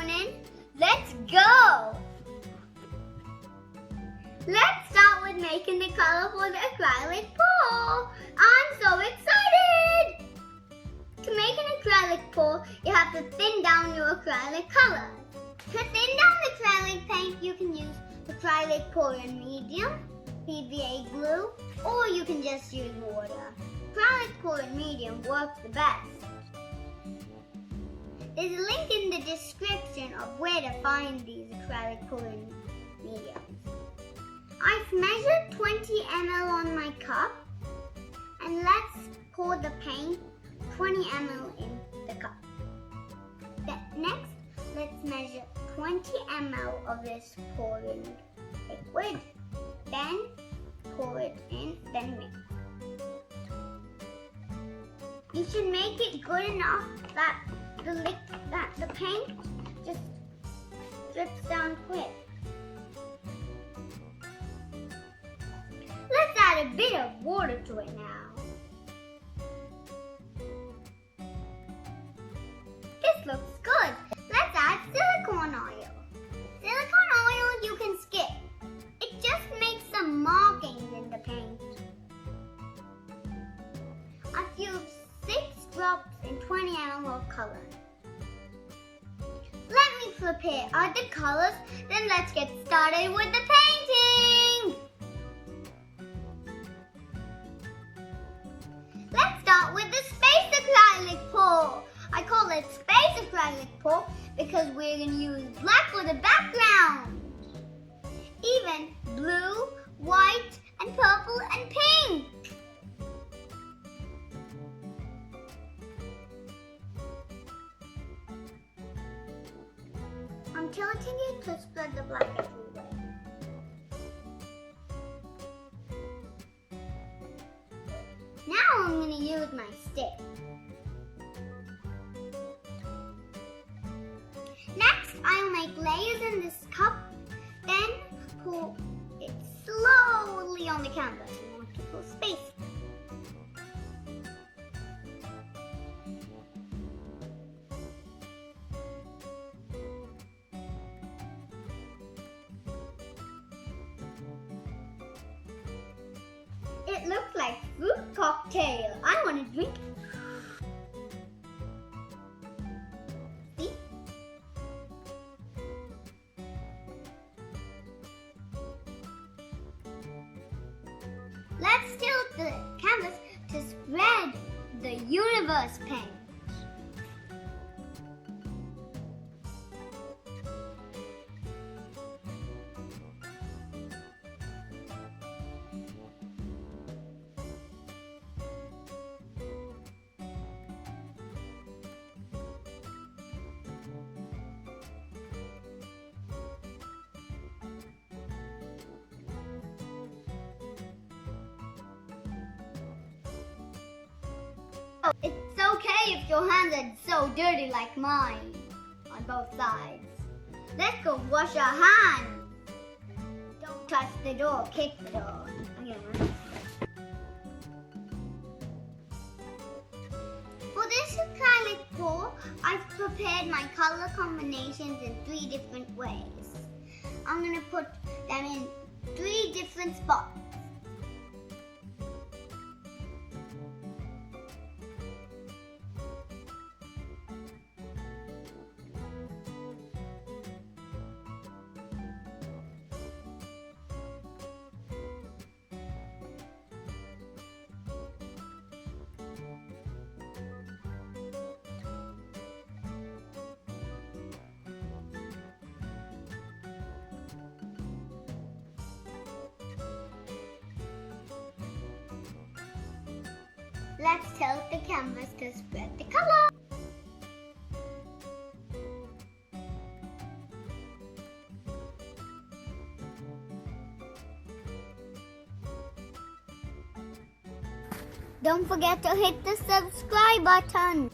morning. Let's go! Let's start with making the color for the acrylic pour. I'm so excited! To make an acrylic pour, you have to thin down your acrylic color. To thin down the acrylic paint, you can use acrylic pour in medium, PVA glue, or you can just use water. Acrylic pour in medium works the best. There's a link in the description of where to find these acrylic pour in mediums. I've measured 20 ml on my cup, and let's pour the paint 20 ml in the cup. Next, let's measure 20 ml of this pouring liquid, then pour it in, then mix. You should make it good enough that the paint just drips down quick. Let's add a bit of water to it now. This looks good. Let's add silicone oil. Silicone oil you can skip. It just makes some markings in the paint. I've used 6 drops in 20 ml of color. Let me prepare other colors, then let's get started with the painting. Let's start with the space acrylic pour. I call it space acrylic pour because we're going to use black for the background. Even blue, white, and purple and pink. I'm tilting it to spread the black everywhere. Now I'm going to use my stick. Next, I'll make layers in this cup, then pour it slowly on the canvas in multiple spaces. It looks like fruit cocktail. I want to drink it. See? Let's tilt the canvas to spread the universe paint. It's okay if your hands are so dirty like mine on both sides. Let's go wash our hands. Don't touch the door, kick the door. Again. For this acrylic pour, I've prepared my color combinations in 3 different ways. I'm going to put them in 3 different spots. Let's tilt the canvas to spread the color. Don't forget to hit the subscribe button.